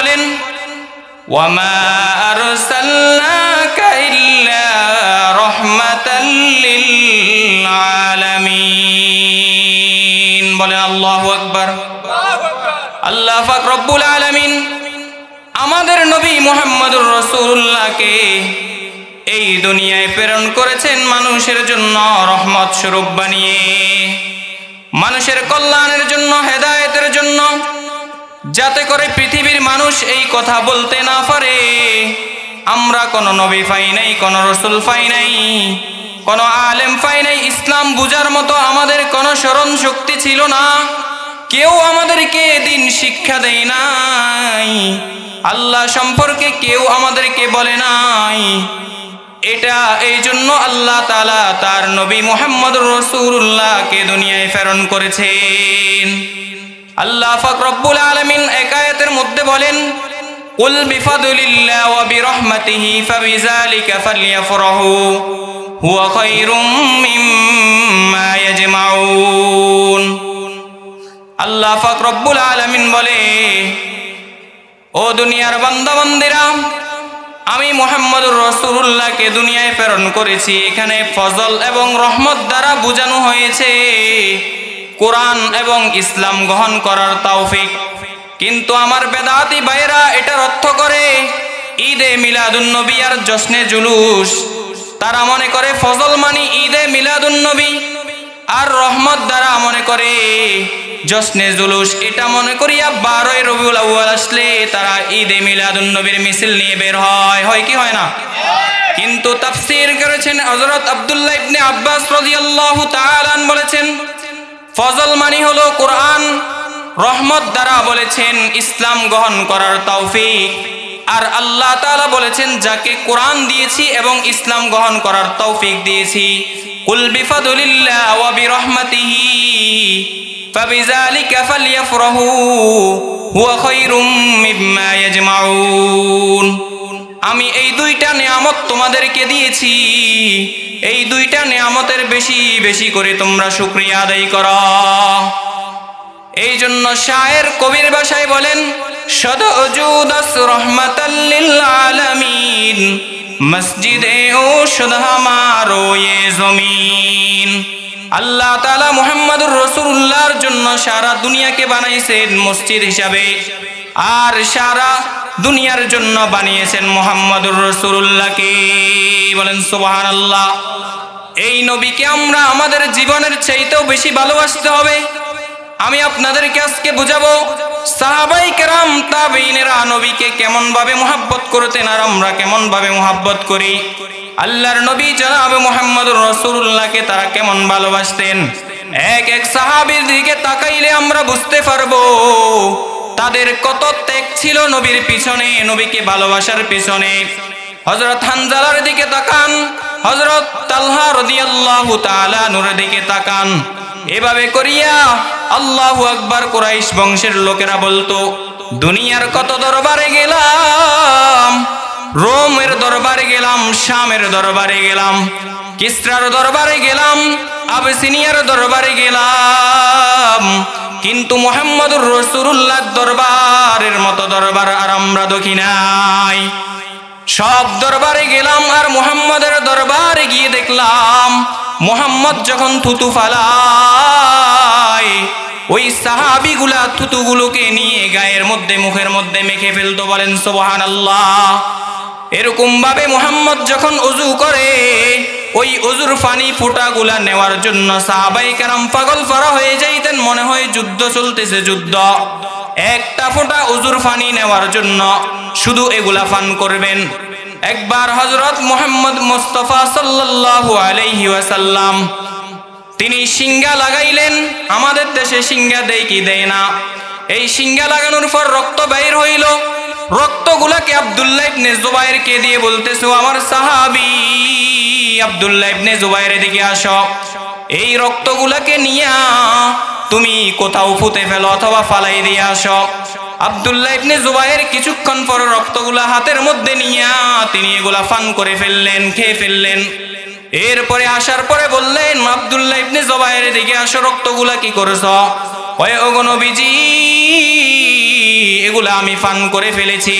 বলেন, ওয়ামা আরসালনাকা ইল্লা রাহমাতাল লিল আলামিন। বলেন আল্লাহু আকবার। আল্লাহ পাক রব্বুল আলামিন আমাদের নবী মুহাম্মদুর রাসূলুল্লাহকে এই দুনিয়ায় প্রেরণ করেছেন মানুষের জন্য রহমত স্বরূপ বানিয়ে, মানুষের কল্যাণের জন্য, হেদায়েতের জন্য, যাতে করে পৃথিবীর মানুষ এই কথা বলতে না পারে আমরা কোনো নবী পাই নাই, কোনো রসুল পাই নাই, কোনো আলেম পাই নাই, ইসলাম বুঝার মতো আমাদের কোনো স্মরণ শক্তি ছিল না, কেউ আমাদেরকে দিন শিক্ষা দেয় নাই, আল্লাহ সম্পর্কে কেউ আমাদেরকে বলে নাই। এটা এই জন্য আল্লাহ তাআলা তার নবী মুহাম্মদুর রাসূলুল্লাহকে দুনিয়ায় প্রেরণ করেছেন। আল্লাহ পাক রব্বুল আলামিন এক আয়াতের মধ্যে বলেন, কুল বিফাদলিল্লাহি ওয়া বিরহমাতিহি ফাবিযালিকা ফালইফরাহু হুয়া খায়রুম মিম্মা ইয়াজমাউন। আল্লাহ পাক রব্বুল আলামিন বলে, ও দুনিয়ার বান্দাবান্দিরা, আমি মুহাম্মদুর রাসূলুল্লাহকে দুনিয়ায় প্রেরণ করেছি। এখানে ফজল এবং রহমত দ্বারা বোঝানো হয়েছে কোরআন এবং ইসলাম গ্রহণ করার তৌফিক। কিন্তু আমার বেদাতি ভাইরা এটার অর্থ করে ঈদে মিলাদুন নবী আর জশ্নে জুলুস। তারা মনে করে ফজল মানে ঈদে মিলাদুন নবী, আর রহমত দ্বারা মনে করে জশ্নে জুলুস। এটা মনে করিয়া 12 রবিউল আউয়াল আসলে তারা ঈদে মিলাদুন নবীর মিছিল নিয়ে বের হয় কি হয় না? কিন্তু তাফসীর করেছেন হযরত আব্দুল্লাহ ইবনে আব্বাস রাদিয়াল্লাহু তাআলা বলেছেন, ফজল মানে হলো কোরআন, রহমত দ্বারা বলেছেন ইসলাম গ্রহণ করার তৌফিক। আর আল্লাহ তাআলা বলেছেন যাকে কোরআন দিয়েছি এবং ইসলাম গ্রহণ করার তৌফিক দিয়েছি, কুল বিফাদলিল্লাহি ওয়া বিরহমাতিহি ফাবিযালিকা ফালইফরাহু হুয়া খায়রুম মিম্মা ইয়াজমাউন। আমি এই দুইটা নিয়ামত তোমাদেরকে দিয়েছি, এই দুইটা নিয়ামতের বেশি বেশি করে তোমরা শুকরিয়া আদায় করো। এই জন্য শায়ের কবির ভাষায় বলেন, সদজুদাস রহমাতাল লিল আলামিন মসজিদে ও শুদহামারো ইয়ে জমিন। আল্লাহ তাআলা মুহাম্মদুর রাসূলুল্লাহর জন্য সারা দুনিয়াকে বানাইছেন মসজিদ হিসাবে, আর সারা দুনিয়ার জন্য বানিয়েছেন মুহাম্মদুর রাসূলুল্লাহকে। বলেন সুবহানাল্লাহ। এই নবীকে আমরা আমাদের জীবনের চাইতেও বেশি ভালোবাসতে হবে। আমি আপনাদেরকে আজকে বুঝাবো সাহাবায়ে কেরাম তাবেঈনেরা নবীকে কেমন ভাবে মুহাব্বত করতেন আর আমরা কেমন ভাবে মুহাব্বত করি। আল্লাহর নবী জনাব মুহাম্মদুর রাসূলুল্লাহকে তারা কেমন ভালোবাসতেন। এক এক সাহাবীর দিকে তাকাইলে আমরা বুঝতে পারবো তাদের কত ত্যাগ ছিল নবীর পিছনে, নবীকে ভালোবাসার পিছনে। হযরত হানজালার দিকে তাকান, হযরত তালহা রাদিয়াল্লাহু তাআলা নূর দিকে তাকান। এভাবে করিয়া আল্লাহু আকবার কুরাইশ বংশের লোকেরা বলতো, দুনিয়ার কত দরবারে গেলাম, রোমের দরবারে গেলাম, শামের দরবারে গেলাম, কিসরার দরবারে গেলাম, আবিসিনিয়ার দরবারে গেলাম, কিন্তু মুহাম্মদুর রাসূলুল্লাহর দরবারের মতো দরবার আর আমরা দেখি নাই। সব দরবারে গেলাম আর মুহাম্মদের দরবারে গিয়ে দেখলাম মুহাম্মদ যখন থুতু ফালায় ওই সাহাবীগুলা থুতুগুলোকে নিয়ে গায়ের মধ্যে মুখের মধ্যে মেখে ফেলতো। বলেন সুবহানাল্লাহ। এরকম ভাবে মুহাম্মদ যখন ওযু করে ওই ওযুর পানি ফোঁটাগুলা নেওয়ার জন্য সাহাবায়ে কেরাম পাগল পারা হয়ে যাইতেন, মনে হয় যুদ্ধ চলতেছে, যুদ্ধ। একটা ফোঁটা ওযুর পানি নেওয়ার জন্য শুধু এগুলা পান করবেন। একবার হযরত মুহাম্মদ মুস্তাফা সাল্লাল্লাহু আলাইহি ওয়াসাল্লাম তিনি সিঙ্গা লাগাইলেন। আমাদের দেশে সিঙ্গা দেয় কি দেয় না। এই সিঙ্গা লাগানোর পর রক্ত বাইর হইল। রক্তগুলাকে আব্দুল্লাহ ইবনে জুবাইরকে দিয়ে বলতেছো, আমার সাহাবী আব্দুল্লাহ ইবনে জুবাইরের দিকে আসো, এই রক্তগুলাকে নিয়া তুমি কোথাও ফুতে ফেলো অথবা ফালাই দিয়ে আসো। আব্দুল্লাহ ইবনে জুবাইর কিছুক্ষণ পর রক্তগুলা হাতের মধ্যে নিয়া তিনি এগুলা পান করে ফেললেন, খেয়ে ফেললেন। এরপরে আসার পরে বললেন, আব্দুল্লাহ ইবনে জুবাইরের দিকে আসো, রক্তগুলা কি করেছো? ওগো নবীজি, এগুলা আমি পান করে ফেলেছি।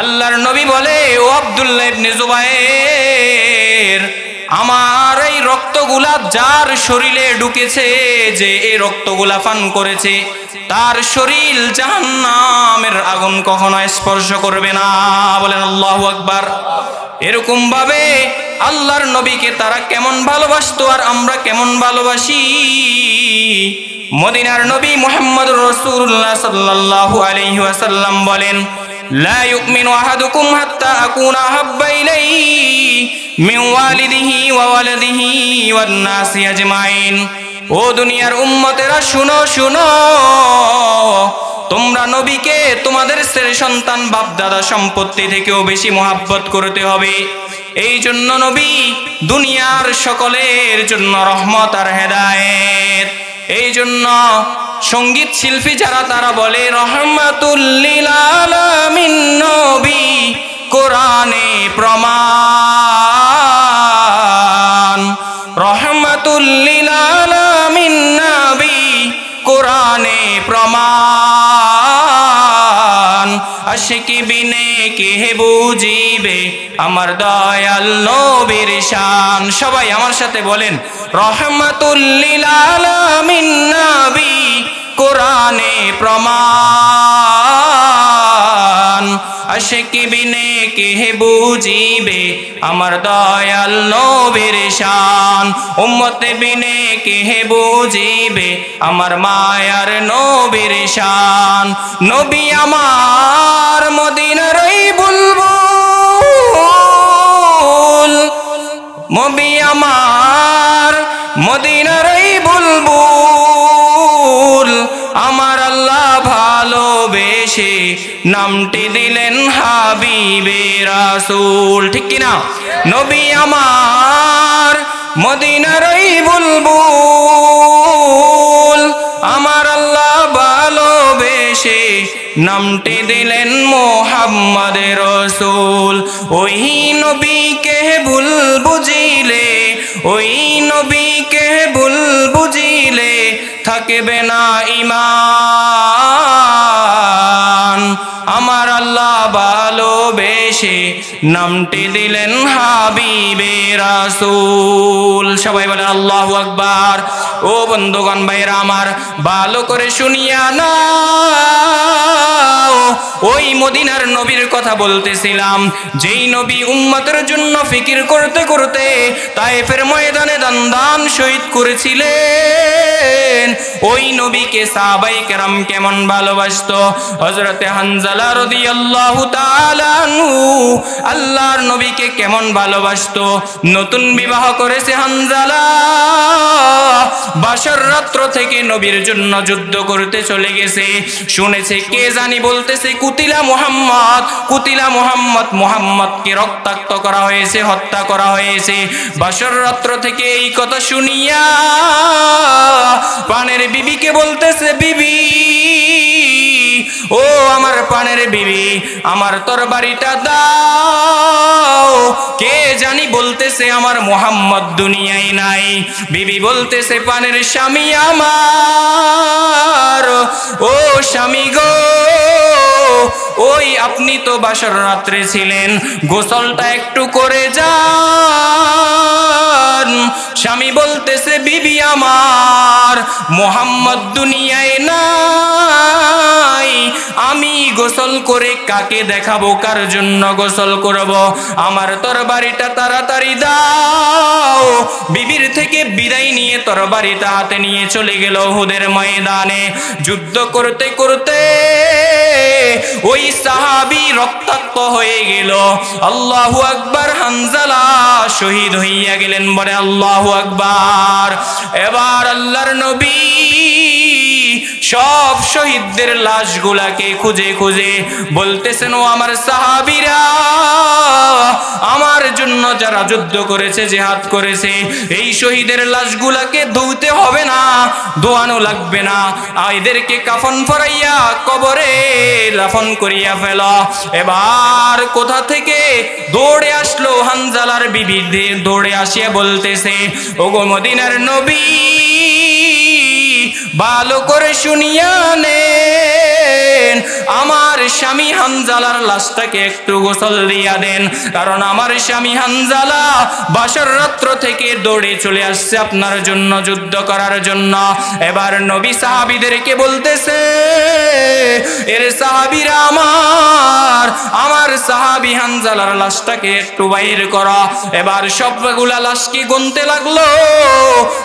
আল্লাহর নবী বলে, ও আব্দুল্লাহ ইবনে জুবায়ের, আমার এই রক্তগুলা যার শরীরে ঢুকেছে, যে এই রক্তগুলা পান করেছে, তার শরীর জাহান্নামের আগুন কখনো স্পর্শ করবে না। বলেন আল্লাহু আকবার। এরকম ভাবে আল্লাহর নবীকে তারা কেমন ভালোবাসতো আর আমরা কেমন ভালোবাসি। মদিনার নবী মুহাম্মদুর রাসূলুল্লাহ সাল্লাল্লাহু আলাইহি ওয়াসাল্লাম বলেন, লা ইউমিনু আহাদুকুম হাত্তা আকুনা আহাব্বা ইলাইহি মিন ওয়ালিদিহি ওয়া ওয়ালাদিহি ওয়ান নাসি আজমাইন। ও দুনিয়ার উম্মতেরা, শুনো শুনো, তোমরা নবীকে তোমাদের ছেলে সন্তান বাপ দাদা সম্পত্তি থেকেও বেশি মহাব্বত করতে হবে। এই জন্য নবী দুনিয়ার সকলের জন্য রহমত আর হেদায়েত। এই জন্য সঙ্গীত শিল্পী যারা তারা বলে, রহমাতুল লিল আলামিন নবী কোরআনে প্রমাণ, রহমাতুল লিল আলামিন নবী কোরআনে প্রমাণ। আশিকি বিনে কে বুঝিবে আমার দয়াল নবীর শান। সবাই আমার সাথে বলেন, রহমাতুল লিল আলামিন নবী কোরআনে প্রমাণ। আশিকি বিনে কে বুঝিবে আমার দয়াল নবীর শান। উম্মত বিনে কে বুঝিবে আমার মায়ার নবীর শান। নবী আমার মদিনার এই বুলবুল, নবী আমার মদিনার এই বুলবুল, আমার আল্লাহ ভালোবেসে নামটি দিলেন হাবিবে রাসূল। ঠিক কিনা? নবী আমার মদিনার এই বুলবুল, আমার আল্লাহ ভালোবেসে নামটি দিলেন মুহাম্মদ রাসূল। ওই নবীকে ভুল বুঝিলে, ওই নবীকে ভুল বুঝিলে থাকবে না ঈমান। আমার আল্লাহ ভালোবেসে নামটি দিলেন হাবিবে রাসূল। সবাই বলেন আল্লাহু আকবার। ও বন্ধুগণ, ভাইরা আমার, ভালো করে শুনিয়া নাও। ওই মদিনার নবীর কথা বলতেছিলাম, যেই নবী উম্মতের জন্য ফিকির করতে করতে তায়েফের ময়দানে দান শহীদ করেছিলেন। ওই নবীকে সাহাবায়ে কেরাম কেমন ভালোবাসতো। হযরতে হানজালা রাদিয়াল্লাহু তাআলা আনহু আল্লাহর নবীকে কেমন ভালোবাসতো। নতুন বিবাহ করেছে হানজালা, বাসর রাত্র থেকে নবীর জন্য যুদ্ধ করতে চলে গেছে। শুনেছে কে জানি বলতেছে, কুতিলা মুহাম্মদ, কুতিলা মুহাম্মদ, মুহাম্মদকে রক্তাক্ত করা হয়েছে, হত্যা করা হয়েছে। বাসর রাত্র থেকে এই কথা শুনিয়া পানের বিবিকে বলতেছে, বিবি, ও আমার পানের বিবি, আমার তরবারিটা দাও। কে জানি বলতেছে আমার মুহাম্মদ দুনিয়ায় নাই। বিবি বলতেছে, পানের স্বামী আমার, ও স্বামী গো, ওই আপনি তো বাসর রাত্রে ছিলেন, গোসলটা একটু করে যান। স্বামী বলতেছে, বিবি আমার, মুহাম্মদ দুনিয়ায় নাই, আমি গোসল করে কাকে দেখাবো, কার জন্য গোসল করব? আমার তরবারিটা তাড়াতাড়ি দাও। বিবির থেকে বিদায় নিয়ে তরবারিটা হাতে নিয়ে চলে গেল উহুদের ময়দানে। যুদ্ধ করতে করতে ওই সাহাবী রক্তাক্ত হয়ে গেল। আল্লাহু আকবার, হানজালা শহীদ হইয়া গেলেন। বলে আল্লাহু আকবার। এবার আল্লাহর নবী সব শহীদদের লাশগুলাকে খুঁজে খুঁজে বলতেছেন, ও আমার সাহাবীরা, আমার জন্য যারা যুদ্ধ করেছে, জিহাদ করেছে, এই শহীদের লাশগুলাকে ধুতে হবে না, ধোয়ানো লাগবে না, এদেরকে কাফন পরাইয়া কবরে দাফন করিয়া ফেল। এবার কোথা থেকে দৌড়ে আসলো হানজালার বিবি, দৌড়ে আসিয়া বলতেছে, ওগো মদিনার নবী, ভালো করে শুনিয়া নেন, আমার স্বামী হানজালার লাশটাকে একটু গোসল দিয়া দেন, কারণ আমার স্বামী হানজালা বাসর রাত্র থেকে দৌড়ে চলে আসছে আপনার জন্য, যুদ্ধ করার জন্য। এবার নবী সাহাবীদেরকে বলতেছে, এর সাহাবীরা আমার সাহাবী হানজালার লাশটাকে একটু বাইর করা। এবার সবগুলা লাশকে গুনতে লাগলো,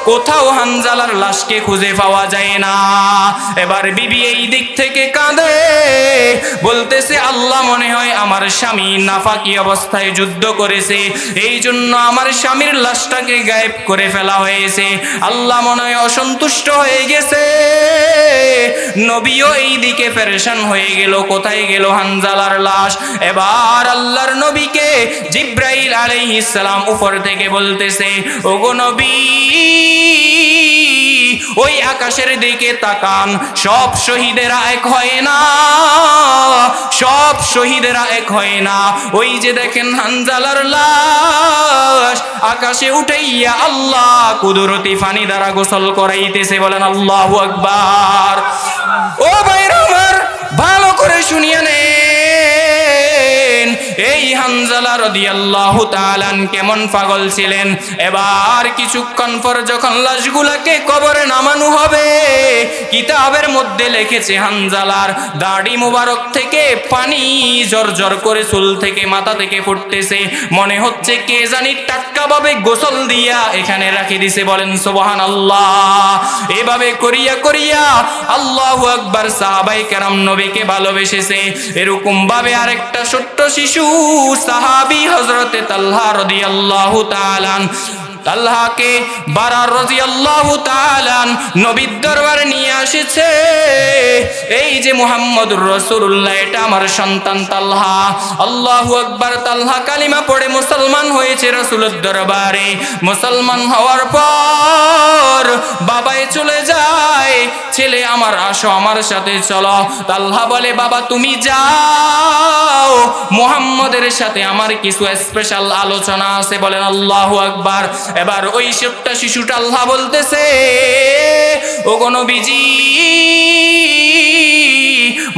কোথাও হানজালার লাশকে খুঁজে পাওয়া যায় না। এবার বিবি এই দিক থেকে কাঁদে, বলতেছে আল্লাহ মনে হয় আমার স্বামী নাফাকি অবস্থায় যুদ্ধ করেছে, এই জন্য আমার স্বামীর লাশটাকে গায়েব করে ফেলা হয়েছে। আল্লাহ মনে হয় অসন্তুষ্ট হয়ে গেছে। নবীও এই দিকে পেরেশান হয়ে গেল, কোথায় গেল হানজালার লাশ। এবার আল্লাহর নবীকে জিব্রাইল আলাইহিস সালাম উপর থেকে বলতেছে, ওগো নবী, ওই আকাশের দিকে তাকান, সব শহীদেরা এক হয় না, সব শহীদেরা এক হয় না। ওই যে দেখেন হানজালার লাশ আকাশে উঠাইয়া আল্লাহ কুদরতি পানি দ্বারা গোসল করাইতেছে। বলেন আল্লাহু আকবার। ও ভাইরা আমার, ভালো করে শুনিয়ে নেন, এই হানজালা রাদিয়াল্লাহু তাআলা কেমন পাগল ছিলেন। এবার কিছুক্ষণ পর যখন লাশগুলাকে কবরে নামানো হবে, কিতাবের মধ্যে লিখেছে হানজালার দাড়ি মুবারক থেকে পানি জর্জর করে চুল থেকে মাথা থেকে ফুটতেছে, মনে হচ্ছে কে জানি টাটকা ভাবে গোসল দিয়া এখানে রাখি দিছে। বলেন সুবহানাল্লাহ। এভাবে করিয়া করিয়া আল্লাহু আকবার, সাহাবায়ে কেরাম নবীকে ভালোবেসেছে। এরকম ভাবে আরেকটা ছোট্ট শিশু সাহাবী হযরতে তালহা রাদিয়াল্লাহু তাআলা, তালহাকে বারার রাদিয়াল্লাহু তাআলা নবীর দরবারে নিয়ে এসেছে। এই যে মুহাম্মদুর রাসূলুল্লাহ, এটা আমার সন্তান তালহা। আল্লাহু আকবার। তালহা কালিমা পড়ে মুসলমান হয়েছে রাসূলের দরবারে। মুসলমান হওয়ার পর বাবাই চলে যায়, ছেলে আমার আসো, আমার সাথে চলো। তালহা বলে, বাবা তুমি যাও, মুহাম্মদের সাথে আমার কিছু স্পেশাল আলোচনা আছে। বলেন আল্লাহু আকবার। এবার ওই ছোট্ট শিশুটা আল্লাহ বলতেছে, ওগো নবীজি,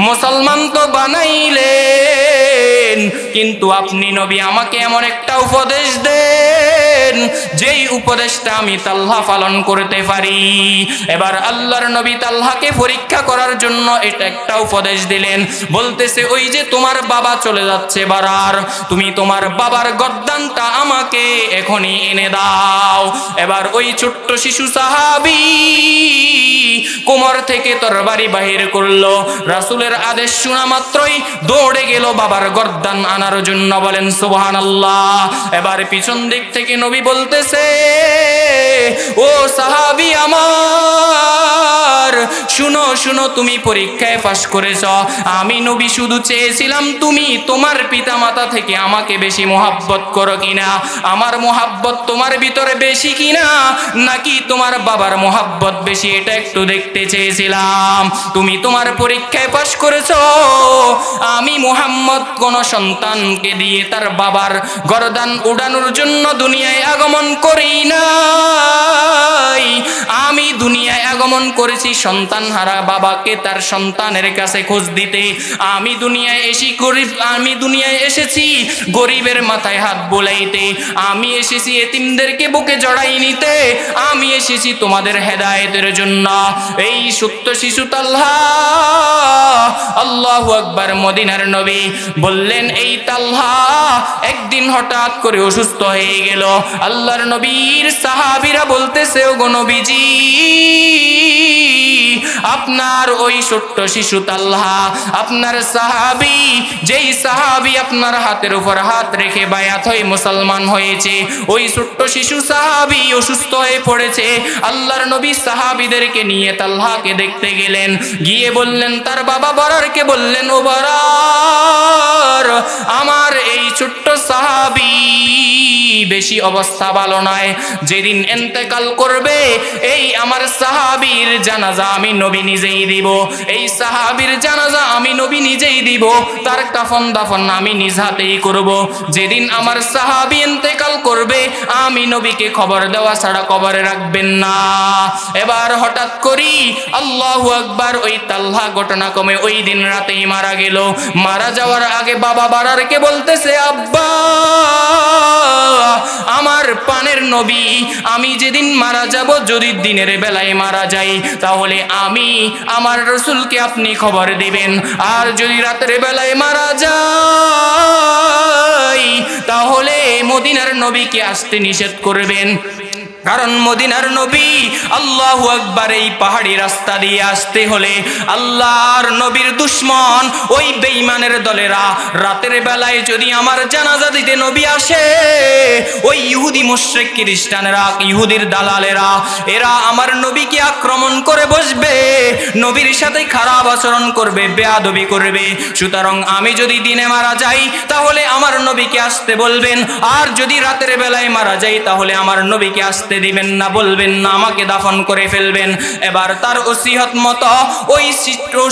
মুসলমান তো বানাইলেন, কিন্তু আপনি নবী আমাকে এমন একটা উপদেশ দেন যেই উপদেশটা আমি তালহা পালন করতে পারি। এবার আল্লাহর নবী তালহাকে পরীক্ষা করার জন্য এটা একটা উপদেশ দিলেন। বলতেছে, ওই যে তোমার বাবা চলে যাচ্ছে বারার, তুমি তোমার বাবার গর্দানটা আমাকে এখনই এনে দাও। এবার ওই ছোট্ট শিশু সাহাবী কোমর থেকে তরবারি বাহির করলো, রাসূলের আদেশ শোনা মাত্রই দৌড়ে গেল বাবার গর্দান আনার জন্য। বলেন সুবহানাল্লাহ। এবার পিছন দিক থেকে নবী বলতেছে, ও সাহাবী আমার, শুনো শুনো, তুমি পরীক্ষায় পাশ করেছ। আমি নবী শুধু চেয়েছিলাম তুমি তোমার পিতা মাতা থেকে আমাকে বেশি মোহাব্বত করো কিনা, আমার মোহাব্বত তোমার ভিতরে বেশি কিনা, নাকি তোমার বাবার মোহাব্বত বেশি, এটা একটু দেখতে চেয়েছিলাম। তুমি তোমার পরীক্ষায় পাশ করেছ। আমি মুহাম্মদ কোন সন্তানকে দিয়ে তার বাবার গর্দান উড়ানোর জন্য দুনিয়ায় আগমন করি নাই। আমি দুনিয়ায় আগমন করেছি সন্তান হারা বাবাকে তার সন্তানের কাছে খোঁজ দিতে। আমি দুনিয়ায় এসেছি গরিবের মাথায় হাত বোলাইতে। আমি এসেছি এতিমদেরকে বুকে জড়াই নিতে। আমি এসেছি তোমাদের হেদায়েতের জন্য। এই সত্য শিশু তালহা, আল্লাহু আকবার। মদিনার নবী বললেন, এই তালহা একদিন হঠাৎ করে অসুস্থ হয়ে গেল। আল্লাহর নবীর সাহাবীরা বলতেছে, ওগো নবীজি, আপনার ওই ছোট্ট শিশু তালহা, আপনার সাহাবী, যেই সাহাবী আপনার হাতের উপর হাত রেখে বায়াত হয়ে মুসলমান হয়েছে, ওই ছোট্ট শিশু সাহাবী অসুস্থ হয়ে পড়েছে। আল্লাহর নবী সাহাবীদেরকে নিয়ে তালহাকে দেখতে গেলেন। গিয়ে বললেন, তার বাবা বারারকে বললেন, ও বারার, আমার এই ছোট্ট সাহাবী বেশি অবস্থা ভালো নয়, যেদিন ইন্তেকাল করবে এই আমার সাহাবীর জানাজা আমি নবী নিজেই দিব, এই সাহাবীর জানাজা আমি নবী নিজেই দিব, তার কাফন দাফন আমি নিজ হাতেই করব। যেদিন আমার সাহাবী ইন্তেকাল করবে আমি নবীকে খবর দেওয়া ছাড়া কবরে রাখবেন না। এবার হঠাৎ করি আল্লাহু আকবার, ওই তালহা ঘটনাক্রমে ওই দিন রাতেই মারা গেল। মারা যাওয়ার আগে বাবা বারারকে বলতেছে, আব্বা আমার পানের নবী, আমি যেদিন মারা যাব যদি দিনের বেলায় মারা যাই তাহলে আমি আমার রসুলকে আপনি খবর দিবেন, আর যদি রাতের বেলায় মারা যাই তাহলে মদিনার নবীকে আসতে নিষেধ করবেন। কারণ মদিনার নবী আল্লাহু আকবার এই পাহাড়ি রাস্তা দিয়ে আসতে হলে আল্লাহর নবীর দুশমন ওই বেঈমানের দলেরা রাতের বেলায় যদি আমার জানাজা দিতে নবী আসে, ওই ইহুদি মুশরিক খ্রিস্টানেরা, ইহুদির দালালেরা, এরা আমার নবীকে আক্রমণ করে বসবে, নবীর সাথে খারাপ আচরণ করবে, বেয়াদবি করবে। সুতরাং আমি যদি দিনে মারা যাই তাহলে আমার নবীকে আসতে বলবেন, আর যদি রাতের বেলায় মারা যাই তাহলে আমার নবীকে আসতে দিবেন না, বলবেন না, আমাকে দাফন করে ফেলবেন। এবার তার ওসিয়ত মতো ওই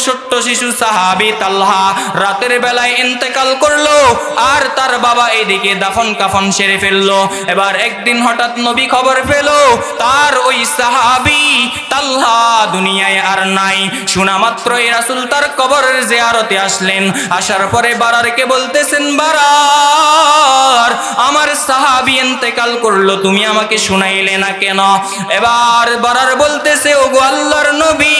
ছোট্ট শিশু সাহাবী তালহা রাতের বেলায় ইন্তেকাল করলো, আর তার বাবা এদিকে দাফন কাফন সেরে ফেললো। এবার একদিন হঠাৎ নবী খবর পেল তার ওই সাহাবী তালহা দুনিয়ায় আর নাই। শোনা মাত্রই রাসূল তার কবরের জিয়ারতে আসলেন। আসার পরে বারারকে বলতেছেন, বারার আমার সাহাবী ইন্তেকাল করলো, তুমি আমাকে শুনাইলে না কেন? এবার বারার বলতেছে, ওগো আল্লাহর নবী,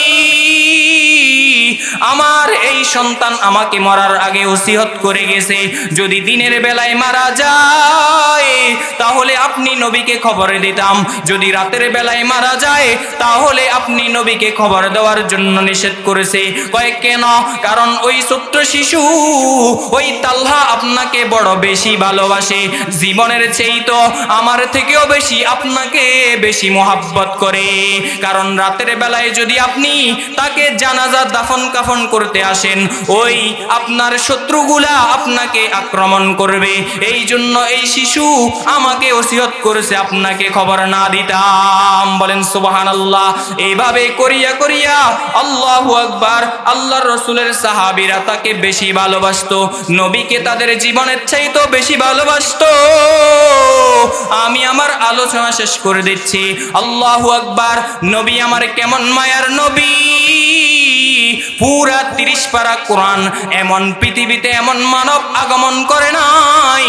আমার এই সন্তান আমাকে মরার আগে ওসিয়ত করে গেছে, যদি দিনের বেলায় মারা যায় তাহলে আপনি নবীকে খবর দিতাম, যদি রাতের বেলায় মারা যায় তাহলে আপনি নবীকে খবর দেওয়ার জন্য নিষেধ করেছে। কয় কেন? কারণ ওই ছোট্ট শিশু ওই তালহা আপনাকে বড় বেশি ভালোবাসে, জীবনের চেয়ে তো আমার থেকেও বেশি আপনাকে বেশি মোহাব্বত করে। কারণ রাতের বেলায় যদি আপনি তাকে জানাজা দাফন কাফন করতে আসেন, ওই আপনার শত্রুগুলা আপনাকে আক্রমণ করবে, এই জন্য এই শিশু আমাকে ওসিয়ত করেছে আপনাকে খবর না দিতাম। বলেন সুবহানাল্লাহ। এইভাবে করিয়া করিয়া আল্লাহু আকবার, আল্লাহর রাসূলের সাহাবীরা তাকে বেশি ভালোবাসতো, নবীকে তাদের জীবনের চাইতেও বেশি ভালোবাসতো। আমি আমার আলোচনা শেষ করে দিচ্ছি। আল্লাহু আকবার। নবী আমার কেমন মায়ার নবী, পুরা 30 পারা কোরআন, এমন পৃথিবীতে এমন মানব আগমন করে নাই।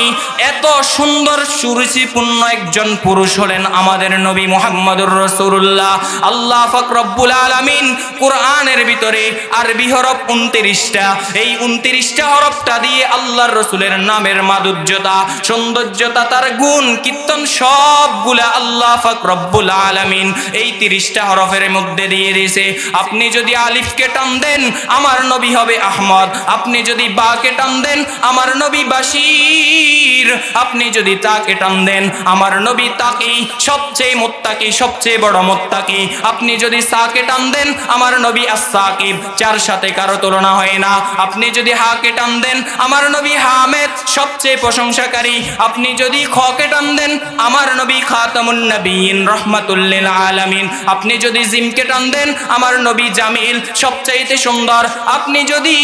এত সুন্দর সুরুচিপূর্ণ একজন পুরুষ হলেন আমাদের নবী মুহাম্মদুর রাসূলুল্লাহ। আল্লাহ পাক রব্বুল আলামিন কোরআনের ভিতরে আরবি হরফ 29টা, এই 29টা হরফটা দিয়ে আল্লাহর রাসূলের নামের মাধুর্যতা, সৌন্দর্যতা, তার গুণ কীর্তন সবগুলা আল্লাহ পাক রব্বুল আলামিন এই 30টা হরফের মধ্যে দিয়ে দিয়েছে। আপনি যদি আলিফকে টান দেন আমার নবী হবে আহমদ, আপনি যদি বাকে টান দেন আমার নবী বাশির, আপনি যদি তাকে টান দেন আমার নবী তাকি, সবচেয়ে মুত্তাকি, সবচেয়ে বড় মুত্তাকি। আপনি যদি সাকে টান দেন আমার নবী আস-সাকিব, যার সাথে কারো তুলনা হয় না। আপনি যদি হাকে টান দেন আমার নবী হামেদ, সবচেয়ে প্রশংসাকারী। আপনি যদি খকে টান দেন আমার নবী খাতামুন নবীন, রাহমাতুল লিল আলামিন। আপনি যদি জিমকে টান দেন আমার নবী জামিল, সবচাইতে সুন্দর। আপনি যদি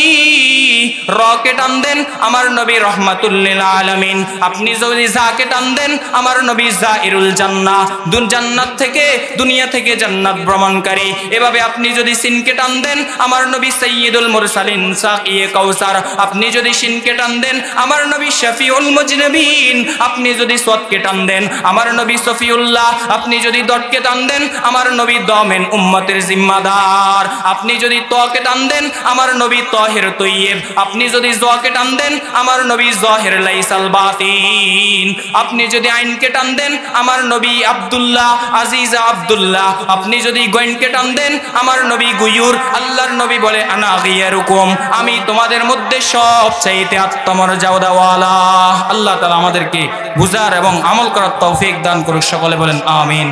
রকে টান দেন আমার নবী রাহমাতুল লিল আলামিন। আপনি যদি জাকে টান দেন আমার নবী জাইরুল জান্নাহ, জান্নাত থেকে দুনিয়া থেকে জান্নাত ভ্রমণকারী। এভাবে আপনি যদি সিনকে টান দেন আমার নবী সাইয়্যিদুল মুরসালিন, সাকিয়ে কাউসার। আপনি যদি শিনকে টান দেন আমার নবী শফিউল মুজনিবিন। আপনি যদি সদকে টান দেন আমার নবী সফিউল্লাহ। আপনি যদি দটকে টান দেন আমার নবী দমেন, উম্মতের জিম্মাদার। আপনি যদি তকে টান দেন আমার নবী তাহির তৈয়ব। আপনি যদি জকে টান দেন আমার নবী জাহির লাইসাল বাতিন। আপনি যদি আইনকে টান দেন আমার নবী আব্দুল্লাহ, আজিজা আব্দুল্লাহ। আপনি যদি গয়নকে টান দেন আমার নবী গুয়ুর। আল্লাহর নবী বলে আনা গিয়ারুকুম, আমি তোমাদের মধ্যে সবচাইতে আত্মমর্যাদাওয়ালা। আল্লাহ তাআলা আমাদেরকে বুঝার এবং আমল করার তৌফিক দান করুক। সকলে বলেন আমিন।